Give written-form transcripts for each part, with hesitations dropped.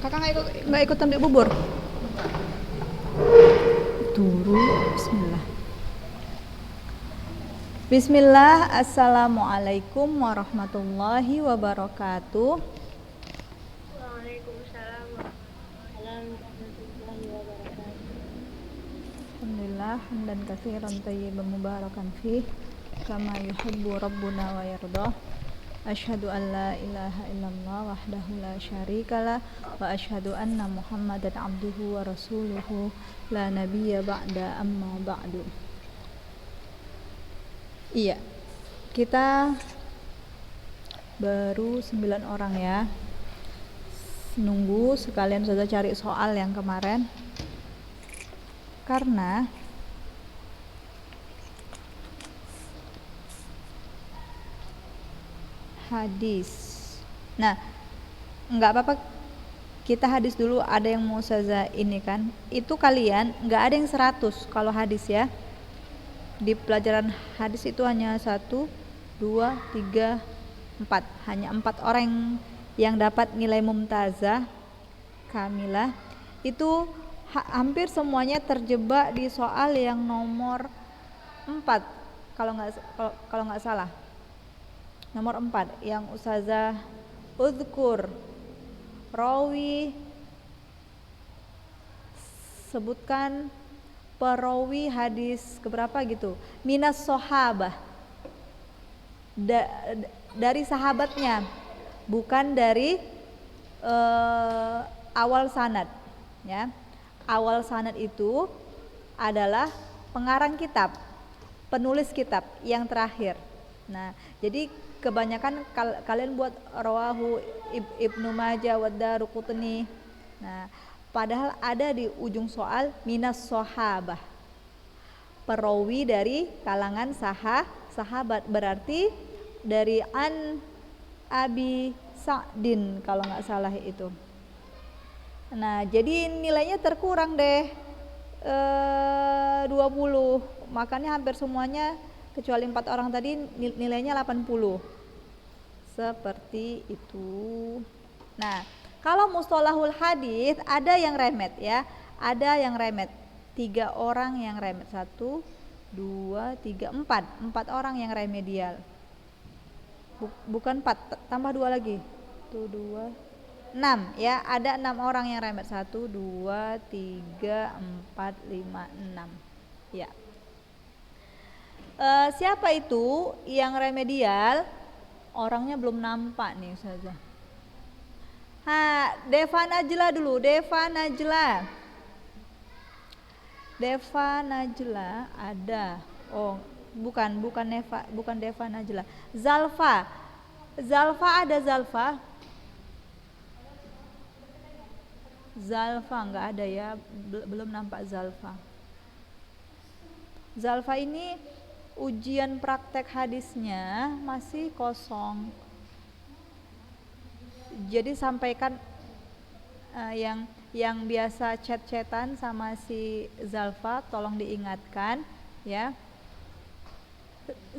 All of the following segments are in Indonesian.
Kakak nggak ikut ambil bubur? Turun. Bismillah. Bismillah. Assalamualaikum warahmatullahi wabarakatuh. Waalaikumsalam warahmatullahi wabarakatuh. Alhamdulillah hamdan katsiran thayyiban mubarakan fih kama yuhibbu rabbuna wa yardah. Asyhadu an la ilaha illallah wahdahu la syarikalah wa asyhadu anna Muhammadan abduhu wa rasuluhu la nabiyya ba'da amma ba'du. Iya. Kita baru 9 orang ya. Nunggu sekalian saja cari soal yang kemarin. Karena hadis. Nah, nggak apa-apa kita hadis dulu, ada yang mau saza ini kan. Itu kalian nggak ada yang 100 kalau hadis ya. Di pelajaran hadis itu hanya 1, 2, 3, 4. Hanya 4 orang yang dapat nilai mumtazah kamilah. Itu hampir semuanya terjebak di soal yang nomor 4 kalau nggak salah. Nomor 4 yang Ustazah Uzkur rawi, sebutkan perawi hadis keberapa gitu, minas sahabah, dari sahabatnya, bukan dari awal sanad ya. Awal sanad itu adalah pengarang kitab, penulis kitab yang terakhir. Nah, jadi kebanyakan kalian buat rawahu Ibnu Majah wa Daruqutni. Nah, padahal ada di ujung soal minas sahabah, perawi dari kalangan sahabat, berarti dari an Abi Sa'din kalau nggak salah itu. Nah, jadi nilainya terkurang deh 20, makanya hampir semuanya kecuali 4 orang tadi nilainya 80. Seperti itu. Nah, kalau mustalahul hadis ada yang remet ya, ada yang remet. 3 orang yang remet, 1, 2, 3, 4 orang yang remedial. Bukan 4, tambah 2 lagi. 1, 2, 6 ya, ada 6 orang yang remet. 1, 2, 3, 4, 5, 6 ya. Siapa itu yang remedial? Orangnya belum nampak nih Ustazah. Deva Najla dulu, Deva Najla ada. Oh, bukan Deva Najla. Zalfa ada. Zalfa nggak ada ya, belum nampak Zalfa. Zalfa ini ujian praktek hadisnya masih kosong. Jadi sampaikan yang biasa chat-chatan sama si Zalfa, tolong diingatkan ya.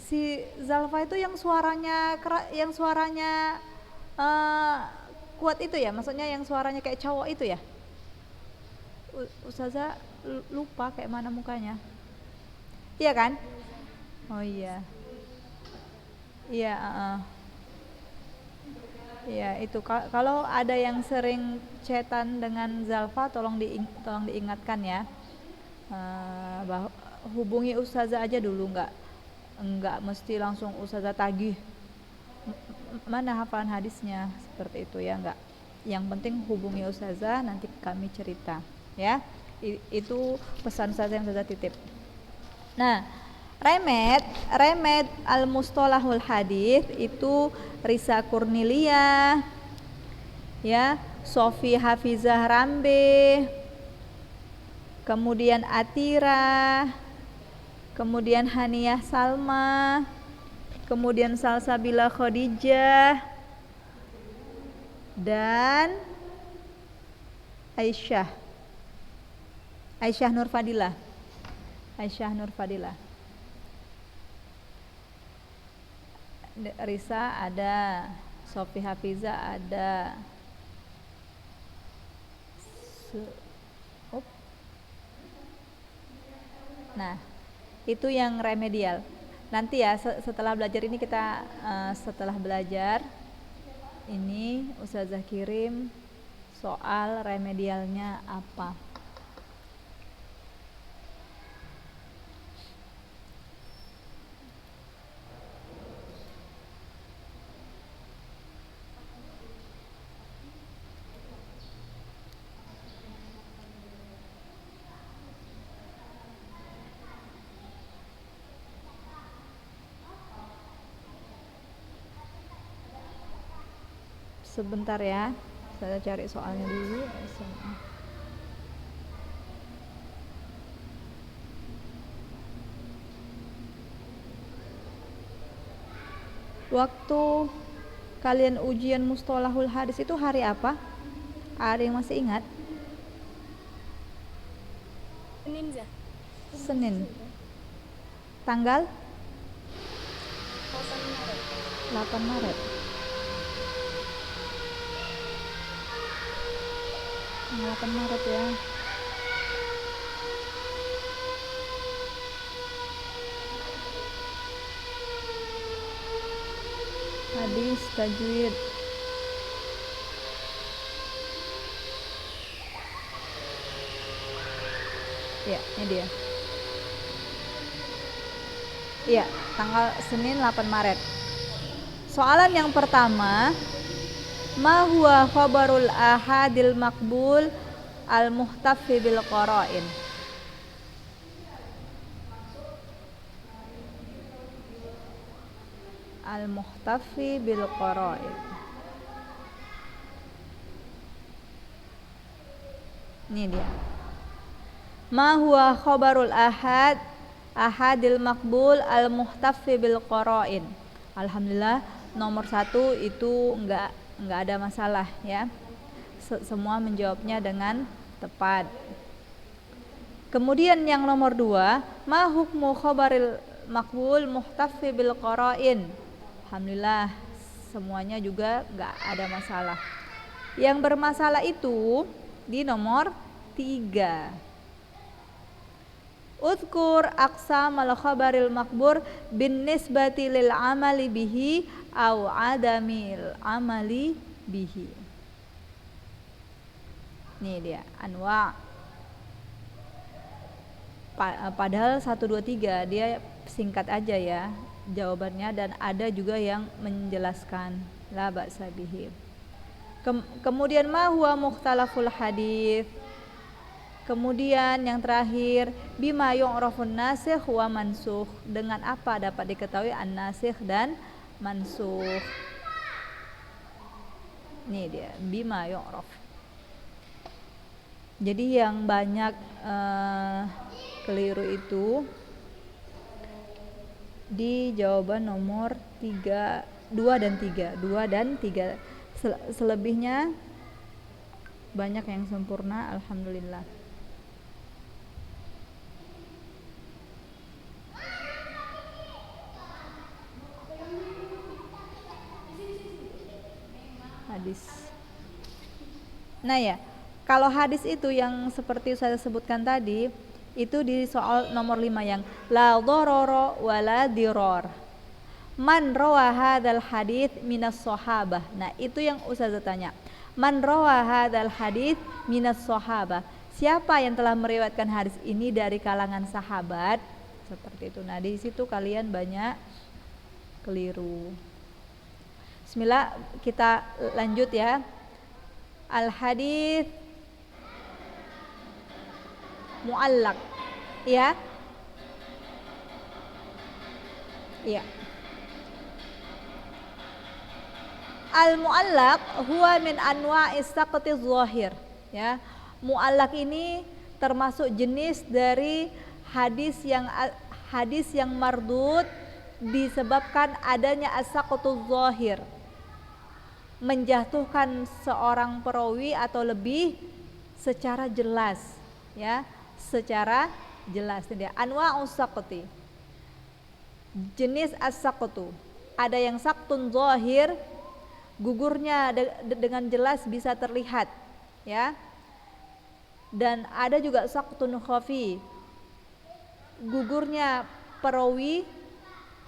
Si Zalfa itu yang suaranya kuat itu ya, maksudnya yang suaranya kayak cowok itu ya. Ustazah lupa kayak mana mukanya. Iya kan? Oh iya. Iya, iya itu. Kalau ada yang sering chatan dengan Zalfa, tolong diingatkan ya. Hubungi Ustazah aja dulu, enggak mesti langsung Ustazah tagih mana hafalan hadisnya, seperti itu ya, enggak. Yang penting hubungi Ustazah, nanti kami cerita ya. Itu pesan Ustazah yang Ustazah titip. Nah, remed al-mustalahul hadis itu Risa Kurnilia ya, Sofi Hafizah Rambe, kemudian Atira, kemudian Haniyah Salma, kemudian Salsabila Khadijah, dan Aisyah Nur Fadilah. Risa ada, Sofi Hafiza ada. Nah, itu yang remedial. Nanti ya setelah belajar ini kita setelah belajar ini Ustazah kirim soal remedialnya apa. Sebentar ya, saya cari soalnya dulu. Waktu kalian ujian mustalahul hadis itu hari apa? Ada yang masih ingat? Senin ya? Senin. Tanggal? 8 Maret. 8 Maret ya. Hadis tajwid. Ya, ini dia. Iya, tanggal Senin 8 Maret. Soalan yang pertama, ma huwa khabarul ahadil maqbul al-muhtaffi bil qara'in? Al-muhtaffi bil qara'in. Ini dia. Ma huwa khabarul ahadil maqbul al-muhtaffi bil qara'in? Alhamdulillah nomor 1 itu enggak ada masalah ya. Semua menjawabnya dengan tepat. Kemudian yang nomor 2, ma hukmu khabaril maqbul muhtaffi bil qara'in? Alhamdulillah semuanya juga enggak ada masalah. Yang bermasalah itu di nomor 3. Udhkur aqsamal khabaril maqbur bin nisbati lil amali bihi au adamil amali bihi. Nih dia anwa. Padahal 1 2 3 dia singkat aja ya jawabannya, dan ada juga yang menjelaskan la ba'sa bihi. Kemudian ma huwa mukhtalaful hadits. Kemudian yang terakhir, bima yu'rafun nasikh wa mansukh. Dengan apa dapat diketahui an-nasikh dan mansukh? Ini dia, bima yu'raf. Jadi yang banyak keliru itu di jawaban nomor 3, 2 dan 3. Selebihnya banyak yang sempurna, alhamdulillah. Hadis. Nah ya, kalau hadis itu yang seperti saya sebutkan tadi, itu di soal nomor 5 yang la dharara wa la dirar. Man rawa hadzal hadits minas sahabah. Nah, itu yang Ustazah tanya. Man rawa hadzal hadits minas sahabah. Siapa yang telah meriwayatkan hadis ini dari kalangan sahabat? Seperti itu. Nah, di situ kalian banyak keliru. Bismillah, kita lanjut ya. Al hadits muallaq. Ya. Iya. Al muallaq huwa min anwa'is saqtiz zahir. Ya. Muallaq ini termasuk jenis dari hadis yang mardud disebabkan adanya as-saqtuz zahir. Menjatuhkan seorang perawi atau lebih secara jelas, ya, secara jelas. Dia anwa'us saqti, jenis as-saqtu. Ada yang saqtun zahir, gugurnya dengan jelas bisa terlihat, ya. dan ada juga saqtun khafi, gugurnya perawi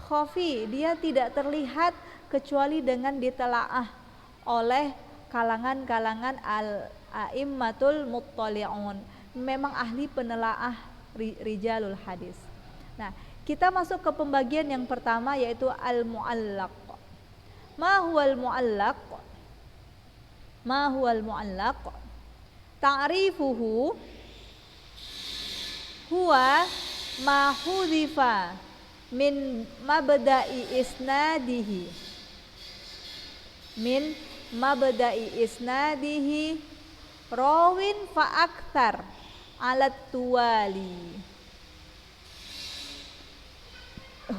khafi, dia tidak terlihat kecuali dengan ditelaah oleh kalangan-kalangan al-a'immatul muttali'un, memang ahli penelaah rijalul hadis. Nah, kita masuk ke pembagian yang pertama yaitu al-mu'allaq. Ma huwal mu'allaq? Ma huwal mu'allaq? Ta'rifuhu huwa ma hudhifa min mabda'i isnadihi rawin fa akthar alat tuwali.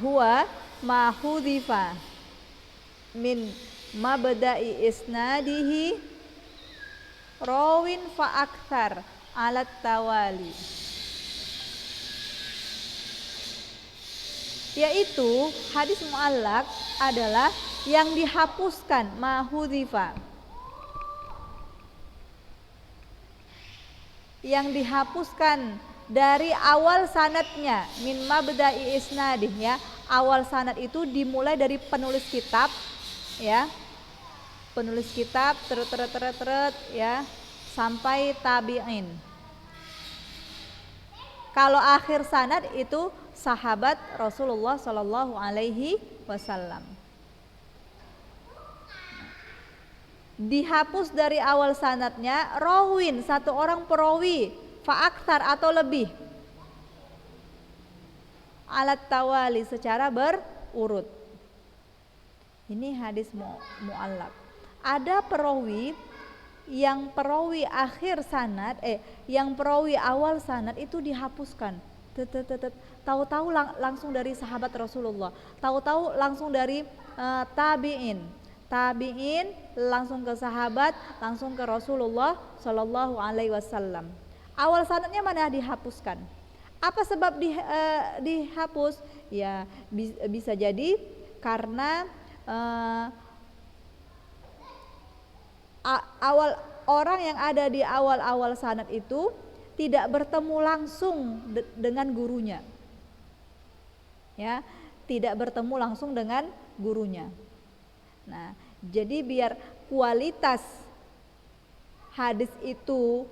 Huwa ma hudhifa min mabda'i isnadihi rawin fa akthar alat tawali, yaitu hadis mu'allaq adalah yang dihapuskan, mahudhifa, yang dihapuskan dari awal sanadnya, min mabda'i isnadih, ya. Awal sanad itu dimulai dari penulis kitab, ya. Penulis kitab teret ya, sampai tabi'in. Kalau akhir sanad itu sahabat Rasulullah Shallallahu Alaihi Wasallam. Dihapus dari awal sanadnya rawin, satu orang perawi, fa'aktar atau lebih, alat tawali, secara berurut. Ini hadis mu'allaq. Ada perawi yang perawi akhir sanad, yang perawi awal sanad itu dihapuskan. Tahu-tahu langsung dari sahabat Rasulullah, tahu-tahu langsung dari tabi'in langsung ke sahabat, langsung ke Rasulullah Shallallahu Alaihi Wasallam. Awal sanadnya mana dihapuskan? Apa sebab dihapus? Ya bisa jadi karena awal orang yang ada di awal sanad itu tidak bertemu langsung dengan gurunya, ya, tidak bertemu langsung dengan gurunya. Nah, jadi biar kualitas hadis itu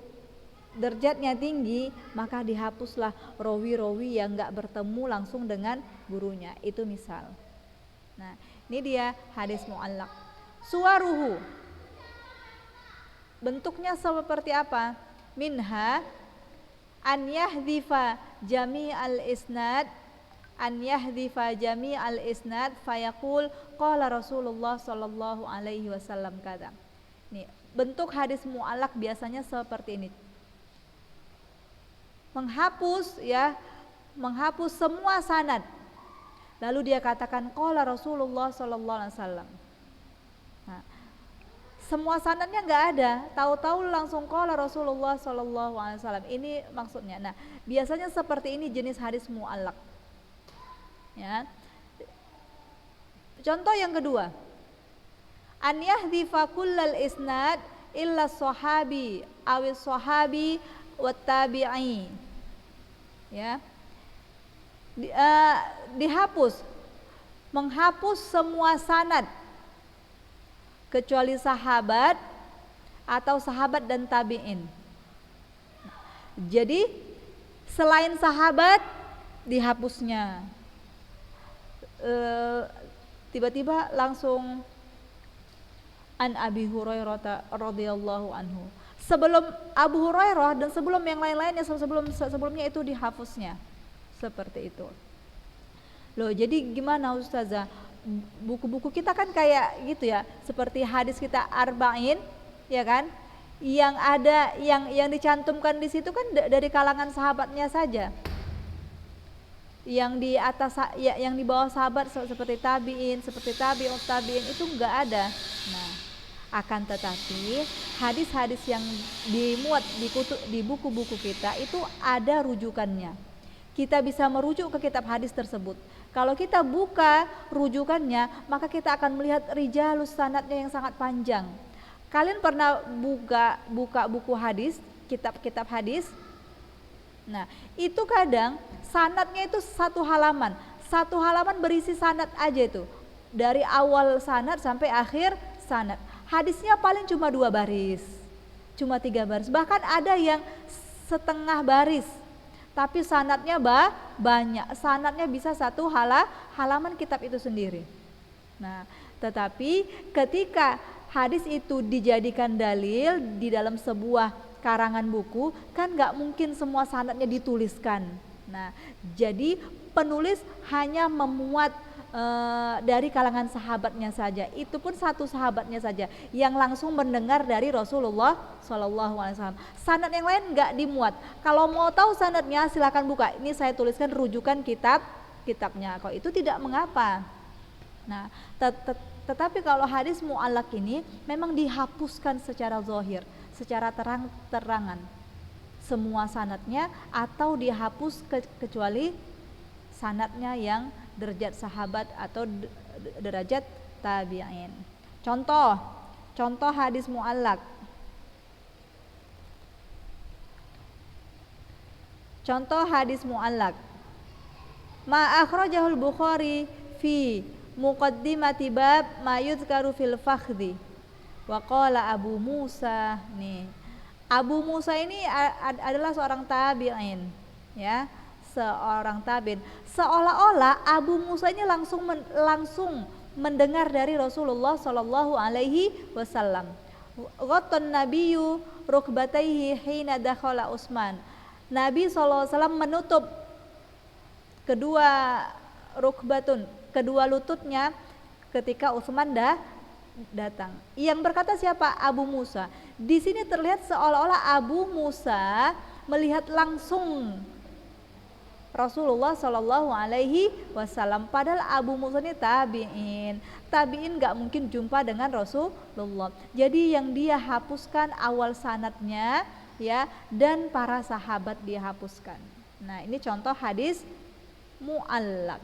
derajatnya tinggi, maka dihapuslah rawi-rawi yang nggak bertemu langsung dengan gurunya. Itu misal. Nah, ini dia hadis mu'allaq. Suwaruhu, bentuknya seperti apa? Minha an yahdhifa jami'al isnad fayaqul qala Rasulullah sallallahu alaihi wasallam kata. Nih, bentuk hadis mu'allaq biasanya seperti ini. Menghapus semua sanad. Lalu dia katakan qala Rasulullah sallallahu alaihi wasallam. Nah, semua sanadnya nggak ada, tahu-tahu langsung qala Rasulullah sallallahu alaihi wasallam. Ini maksudnya. Nah, biasanya seperti ini jenis hadis mu'allaq. Ya. Contoh yang kedua, an yahdhifa kullal isnad illa sahabi awis sahabi wat tabi'i. Ya. Menghapus semua sanad kecuali sahabat atau sahabat dan tabi'in. Jadi selain sahabat dihapusnya. Tiba-tiba langsung an Abi Hurairah radhiyallahu anhu. Sebelum Abu Hurairah dan sebelum yang lain-lainnya sebelumnya itu dihapusnya. Seperti itu. Loh, jadi gimana Ustazah? Buku-buku kita kan kayak gitu ya, seperti hadis kita arba'in, ya kan? Yang ada yang dicantumkan di situ kan dari kalangan sahabatnya saja. Yang di atas yang di bawah sahabat seperti tabi'in, seperti tabi'ut tabi'in itu enggak ada. Nah, akan tetapi hadis-hadis yang dimuat di buku-buku kita itu ada rujukannya. Kita bisa merujuk ke kitab hadis tersebut. Kalau kita buka rujukannya, maka kita akan melihat rijalus sanadnya yang sangat panjang. Kalian pernah buka buku hadis kitab-kitab hadis. Nah, itu kadang sanadnya itu satu halaman. Satu halaman berisi sanad aja itu. Dari awal sanad sampai akhir sanad. Hadisnya paling cuma 2 baris. Cuma 3 baris. Bahkan ada yang setengah baris. Tapi sanadnya banyak. Sanadnya bisa satu halaman kitab itu sendiri. Nah, tetapi ketika hadis itu dijadikan dalil di dalam sebuah karangan buku, kan nggak mungkin semua sanadnya dituliskan. Nah, jadi penulis hanya memuat dari kalangan sahabatnya saja. Itu pun satu sahabatnya saja yang langsung mendengar dari Rasulullah SAW. Sanad yang lain nggak dimuat. Kalau mau tahu sanadnya silakan buka. Ini saya tuliskan rujukan kitabnya. Kalau itu tidak mengapa. Nah, tetapi kalau hadis mu'allaq ini memang dihapuskan secara zahir, secara terang-terangan semua sanadnya, atau dihapus kecuali sanadnya yang derajat sahabat atau derajat tabi'in. Contoh hadis mu'allaq. Contoh hadis mu'allaq. Ma akhrajahul Bukhari fi muqaddimati bab ma yuzkaru fil fakhdhi. Wa qala Abu Musa. Nih, Abu Musa ini adalah seorang tabi'in, ya, seorang tabi'in. Seolah-olah Abu Musa ini langsung mendengar dari Rasulullah Shallallahu Alaihi Wasallam. Ghattan Nabiyyu rukbataihi hina dakhala Utsman. Nabi SAW menutup kedua lututnya ketika Utsman datang. Yang berkata siapa? Abu Musa. Di sini terlihat seolah-olah Abu Musa melihat langsung Rasulullah Shallallahu Alaihi Wasallam. Padahal Abu Musa ini tabiin nggak mungkin jumpa dengan Rasulullah. Jadi yang dia hapuskan awal sanadnya, ya, dan para sahabat dia hapuskan. Nah, ini contoh hadis mu'allaq.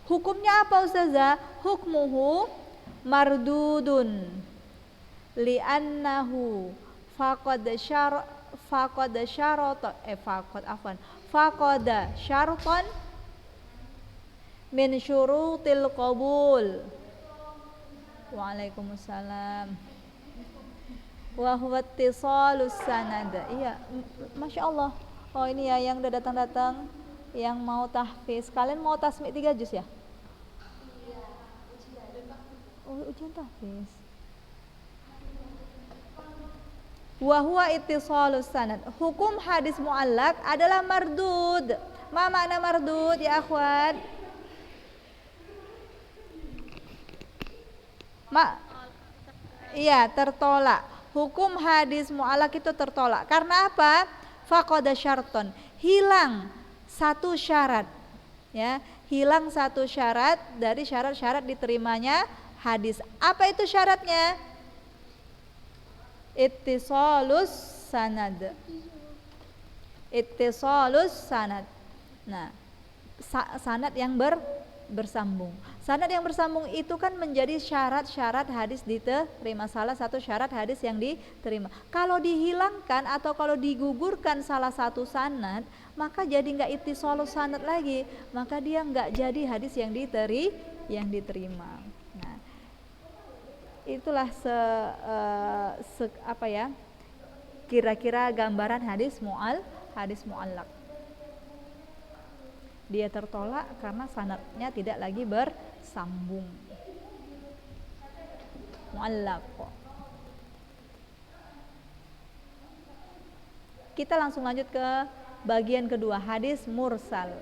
Hukumnya apa Ustazah? Hukmuhu mardudun li'annahu faqada syartan min syurutil qabul. Waalaikumsalam. Wa huwa ittisalus sanad. Iya, Masya Allah. Oh, ini ya yang udah datang-datang, yang mau tahfiz. Kalian mau tasmi 3 juz ya? Oh, ujian tahfiz. Wa huwa ittisalus sanad. Hukum hadis mu'allaq adalah mardud. Ma makna mardud ya akhwat? Iya, tertolak. Hukum hadis mu'allaq itu tertolak. Karena apa? Faqada syarton. Hilang satu syarat. Ya, hilang satu syarat dari syarat-syarat diterimanya hadis. Apa itu syaratnya? Ittisalus sanad. Ittisalus sanad. Nah, sanad yang bersambung. Sanad yang bersambung itu kan menjadi syarat-syarat hadis diterima. Salah satu syarat hadis yang diterima. Kalau dihilangkan atau kalau digugurkan salah satu sanad, maka jadi nggak ittisalus sanad lagi. Maka dia nggak jadi hadis yang diterima. Nah, itulah kira-kira gambaran hadis mu'allaq. Dia tertolak karena sanadnya tidak lagi bersambung. Mu'allaq. Kita langsung lanjut ke bagian kedua, hadis mursal.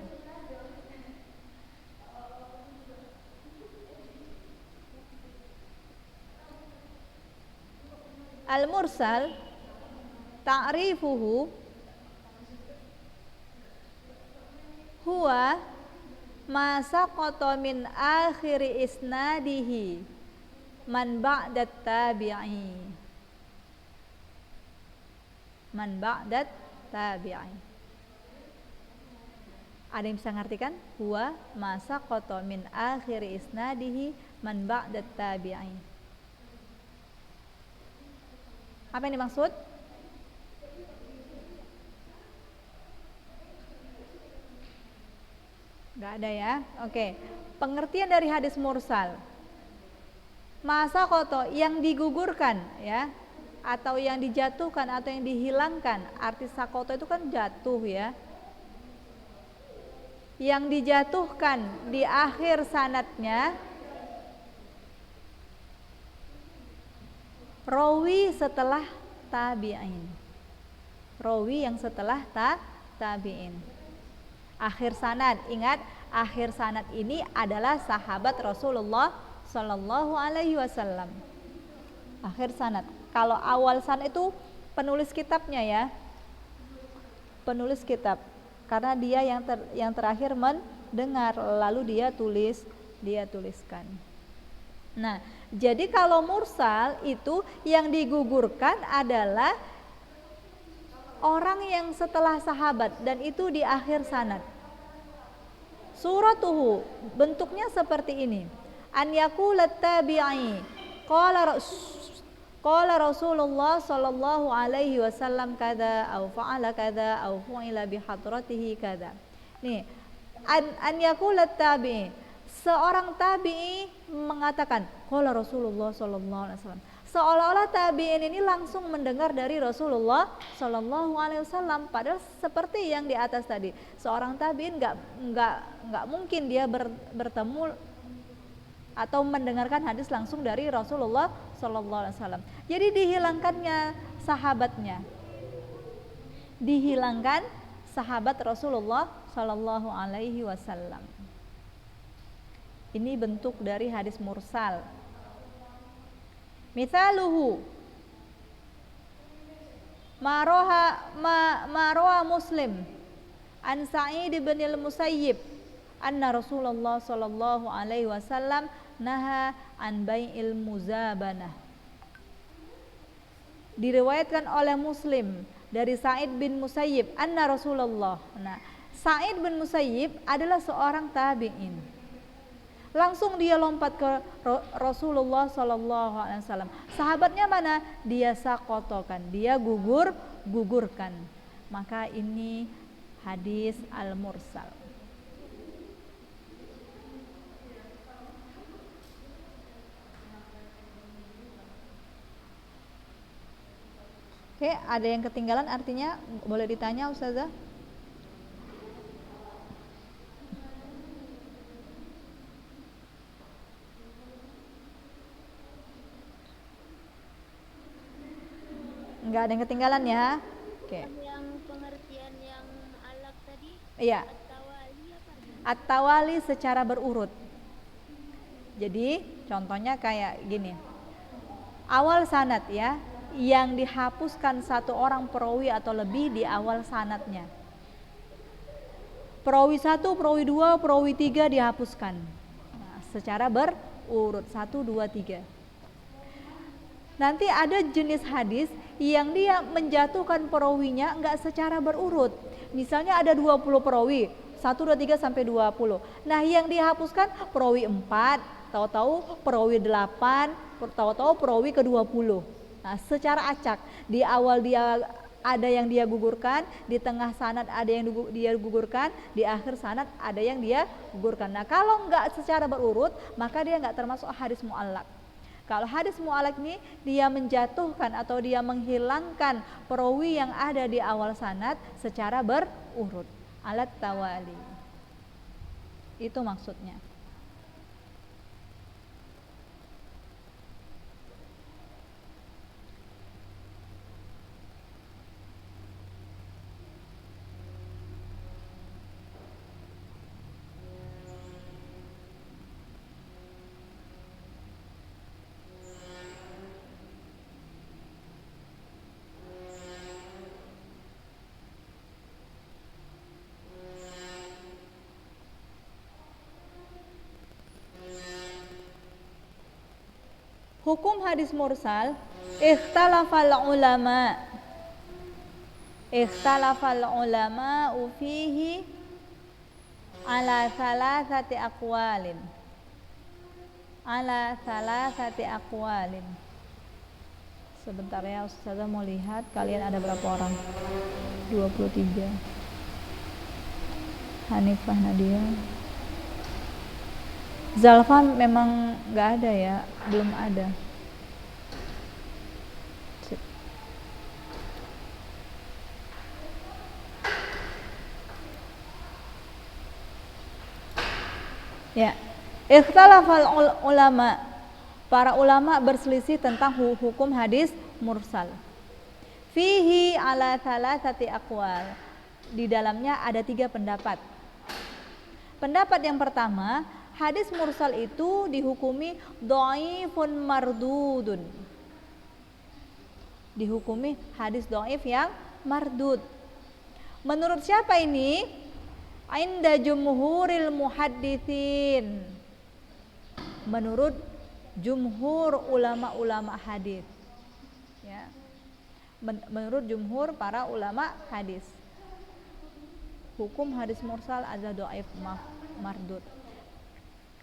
Al-mursal ta'rifuhu huwa ma saqata min akhiri isnadihi man ba'dat tabi'i. Man ba'dat tabi'i. Ada yang bisa ngartikan? Huwa ma saqata min akhiri isnadihi man ba'dat tabi'i. Apa yang dimaksud? Nggak ada ya. Oke. Pengertian dari hadis mursal. Masa koto yang digugurkan ya, atau yang dijatuhkan atau yang dihilangkan. Arti sakoto itu kan jatuh ya. Yang dijatuhkan di akhir sanadnya rawi setelah tabi'in. Rawi yang setelah tabi'in. Akhir sanad, ingat akhir sanad ini adalah sahabat Rasulullah Shallallahu Alaihi Wasallam. Akhir sanad. Kalau awal sanad itu penulis kitabnya ya, penulis kitab, karena dia yang terakhir mendengar, lalu dia tuliskan. Nah, jadi kalau mursal itu yang digugurkan adalah orang yang setelah sahabat dan itu di akhir sanad. Suratuhu bentuknya seperti ini. An yaqulat tabi'i qala Rasulullah sallallahu alaihi wasallam kada au fa'ala kada au fu'ila bi hadratihi kada. Nih, an yaqulat tabi'i, seorang tabi'i mengatakan qala Rasulullah sallallahu alaihi wasallam. Seolah-olah tabi'in ini langsung mendengar dari Rasulullah Shallallahu Alaihi Wasallam. Padahal seperti yang di atas tadi, seorang tabi'in nggak mungkin dia bertemu atau mendengarkan hadis langsung dari Rasulullah Shallallahu Alaihi Wasallam. Jadi dihilangkannya sahabatnya, dihilangkan sahabat Rasulullah Shallallahu Alaihi Wasallam. Ini bentuk dari hadis mursal. Mithaluhu maroha Muslim an Sa'id bin al-Musayyib anna Rasulullah sallallahu alaihi wasallam naha an bai'il muzabanah. Diriwayatkan oleh Muslim dari Sa'id bin Musayyib anna Rasulullah. Nah, Sa'id bin Musayyib adalah seorang tabi'in. Langsung dia lompat ke Rasulullah Sallallahu Alaihi Wasallam. Sahabatnya mana? Dia sakotokan, dia gugurkan. Maka ini hadis al-mursal. Oke, ada yang ketinggalan artinya boleh ditanya Ustazah? Enggak ada yang ketinggalan ya. Oke. Yang pengertian yang alak tadi? Iya. At-tawali apa? At-tawali secara berurut. Jadi contohnya kayak gini. Awal sanad ya, yang dihapuskan satu orang perawi atau lebih di awal sanadnya. Perawi 1, perawi 2, perawi 3 dihapuskan. Nah, secara berurut 1, 2, 3. Nanti ada jenis hadis yang dia menjatuhkan perawinya enggak secara berurut. Misalnya ada 20 perawi, 1, 2, 3 sampai 20. Nah, yang dihapuskan perawi 4, tahu-tahu perawi 8, tahu-tahu perawi ke-20. Nah, secara acak, di awal dia ada yang dia gugurkan, di tengah sanad ada yang dia gugurkan, di akhir sanad ada yang dia gugurkan. Nah, kalau enggak secara berurut, maka dia enggak termasuk hadis mu'allaq. Kalau hadis mu'allaq ini dia menjatuhkan atau dia menghilangkan perawi yang ada di awal sanad secara berurut, alat tawali. Itu maksudnya. Hukum hadis mursal, ikhtalafal ulama fihi ala thalathati aqwalin. Sebentar ya Ustazah mau lihat kalian ada berapa orang. 23. Hanifah Nadia. Zalfan memang nggak ada ya, belum ada. Ya, ikhtalafal ulama, para ulama berselisih tentang hukum hadis mursal. Fihi ala thalathati aqwal, di dalamnya ada 3 pendapat. Pendapat yang pertama, hadis mursal itu dihukumi dhaifun mardudun, dihukumi hadis dhaif yang mardud. Menurut siapa ini? Inda jumhuril muhadditsin, menurut jumhur ulama-ulama hadis, ya. Menurut jumhur para ulama hadis, hukum hadis mursal adalah dhaif mardud.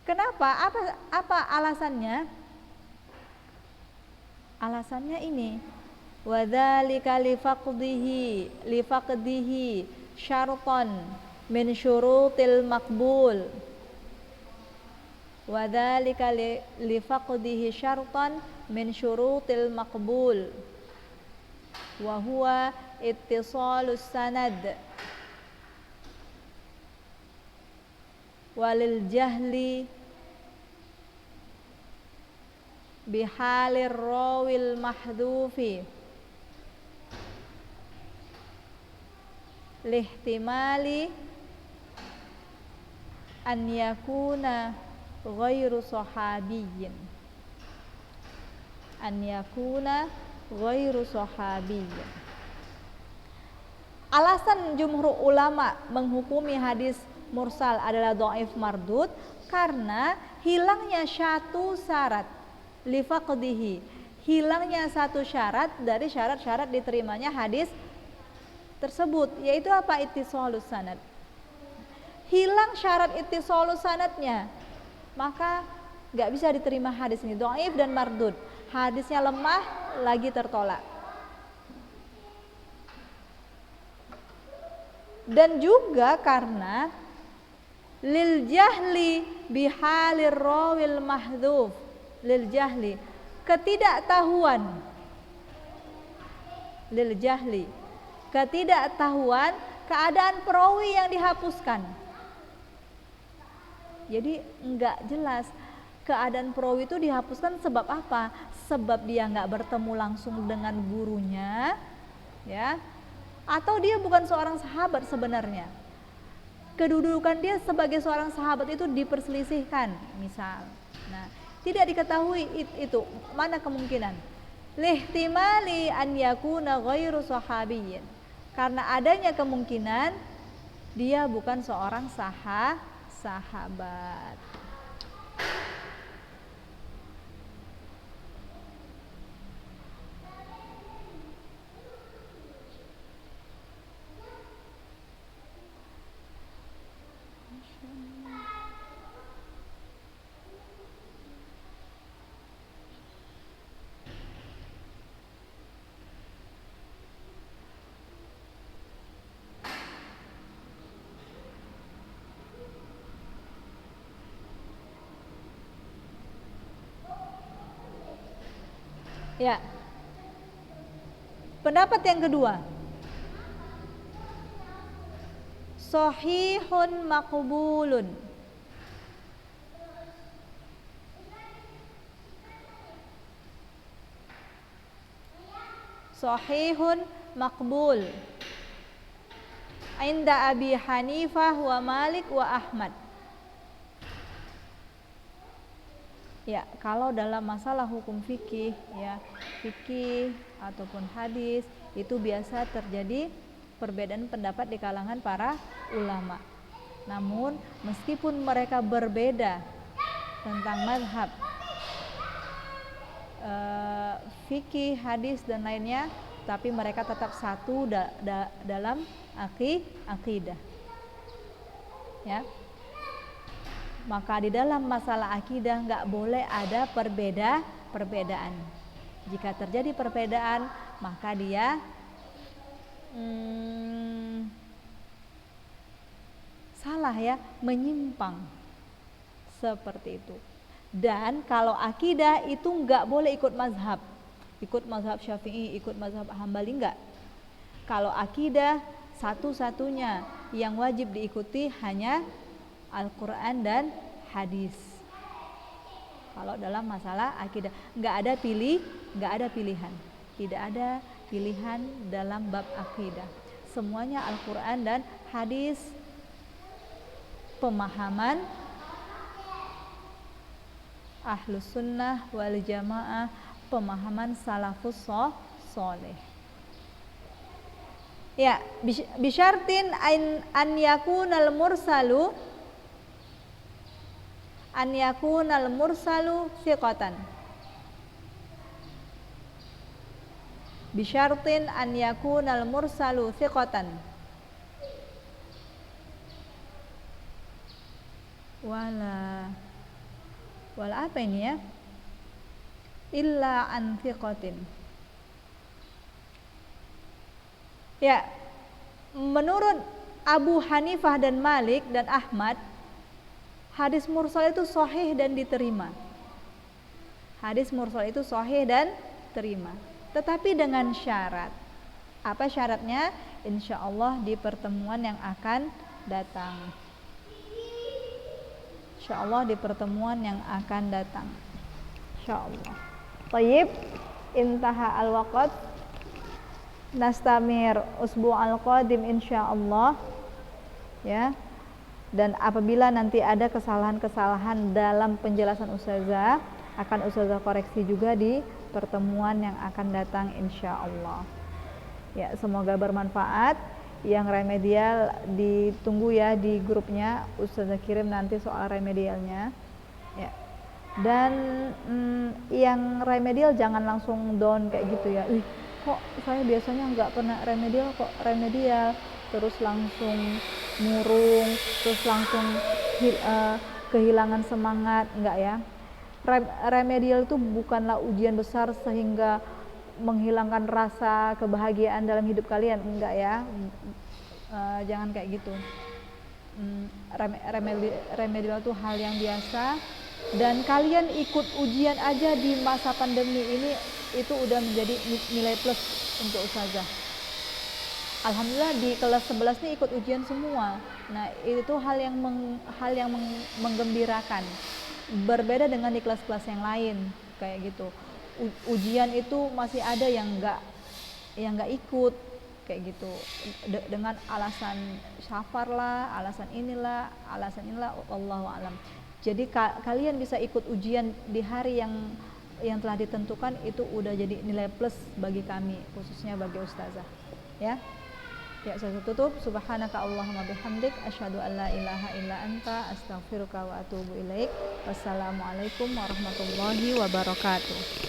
Kenapa? Apa alasannya? Alasannya ini, wadzalika lifaqdihi syartan min syurutil maqbul, wadzalika lifaqdihi syartan min syurutil maqbul wa huwa ittisalus sanad walil jahli bihalir rawil mahdhufi lihtimali an yakuna ghairu sahabiyyin, an yakuna ghairu sahabiyyin. Alasan jumhur ulama menghukumi hadis mursal adalah dhaif mardud karena hilangnya satu syarat, lifaqdihi, hilangnya satu syarat dari syarat-syarat diterimanya hadis tersebut, yaitu apa? Ittisalus sanad. Hilang syarat ittisalus sanadnya, maka nggak bisa diterima hadis ini, dhaif dan mardud. Hadisnya lemah lagi tertolak. Dan juga karena lil jahli bihalir rawil mahdhuf, lil jahli, ketidaktahuan, lil jahli, ketidaktahuan keadaan perawi yang dihapuskan. Jadi enggak jelas keadaan perawi itu dihapuskan sebab apa? Sebab dia enggak bertemu langsung dengan gurunya, ya, atau dia bukan seorang sahabat sebenarnya. Kedudukan dia sebagai seorang sahabat itu diperselisihkan, misal. Nah, tidak diketahui itu mana kemungkinan. Lihtimali an yakuna ghairu sahabiyyin, karena adanya kemungkinan dia bukan seorang sahabat. Ya. Pendapat yang kedua, sahihun maqbulun. Sahihun maqbul inda Abi Hanifah wa Malik wa Ahmad. Ya, kalau dalam masalah hukum fikih, ya, fikih ataupun hadis itu biasa terjadi perbedaan pendapat di kalangan para ulama. Namun meskipun mereka berbeda tentang mazhab, fikih, hadis dan lainnya, tapi mereka tetap satu dalam akidah. Ya. Maka di dalam masalah akidah nggak boleh ada perbedaan. Jika terjadi perbedaan, maka dia salah, ya, menyimpang. seperti itu. Dan kalau akidah itu nggak boleh ikut mazhab Syafi'i, ikut mazhab Hambali, enggak. Kalau akidah satu-satunya yang wajib diikuti hanya Al-Quran dan hadis. Kalau dalam masalah akidah nggak ada pilihan, tidak ada pilihan dalam bab akidah. Semuanya Al-Quran dan hadis, pemahaman Ahlus Sunnah wal Jamaah, pemahaman salafus soleh. Ya, bisyartin an yakunal mursalu thiqatan. Bisyartin an yakunal mursalu thiqatan. Wala apa ini ya? Illa an thiqatin. Ya, menurut Abu Hanifah dan Malik dan Ahmad, hadis mursal itu sahih dan diterima. Hadis mursal itu sahih dan terima. Tetapi dengan syarat. Apa syaratnya? Insya Allah di pertemuan yang akan datang. Insya Allah di pertemuan yang akan datang. Insya Allah. Tayyib, intaha al-waqt. Nastamir usbu' al-qadim insyaallah ya. Dan apabila nanti ada kesalahan-kesalahan dalam penjelasan ustazah, akan ustazah koreksi juga di pertemuan yang akan datang insyaallah. Ya, semoga bermanfaat. Yang remedial ditunggu ya di grupnya, ustazah kirim nanti soal remedialnya. Ya. Dan yang remedial jangan langsung down kayak gitu ya. Kok saya biasanya nggak pernah remedial, kok remedial, terus langsung murung, terus langsung kehilangan semangat, enggak ya. Remedial itu bukanlah ujian besar sehingga menghilangkan rasa kebahagiaan dalam hidup kalian, enggak ya. Jangan kayak gitu. Remedial itu hal yang biasa, dan kalian ikut ujian aja di masa pandemi ini itu udah menjadi nilai plus untuk ustazah. Alhamdulillah di kelas 11 ini ikut ujian semua. Nah, itu hal yang menggembirakan. Berbeda dengan di kelas-kelas yang lain kayak gitu. Ujian itu masih ada yang enggak ikut kayak gitu. Dengan alasan syafar lah, alasan inilah, wallahu alam. Jadi kalian bisa ikut ujian di hari yang telah ditentukan, itu udah jadi nilai plus bagi kami, khususnya bagi ustazah. Ya. Ya, saya tutup. Subhanaka Allahumma bihamdik, asyhadu an la ilaha illa anta, astaghfiruka wa atubu ilaik. Wassalamualaikum warahmatullahi wabarakatuh.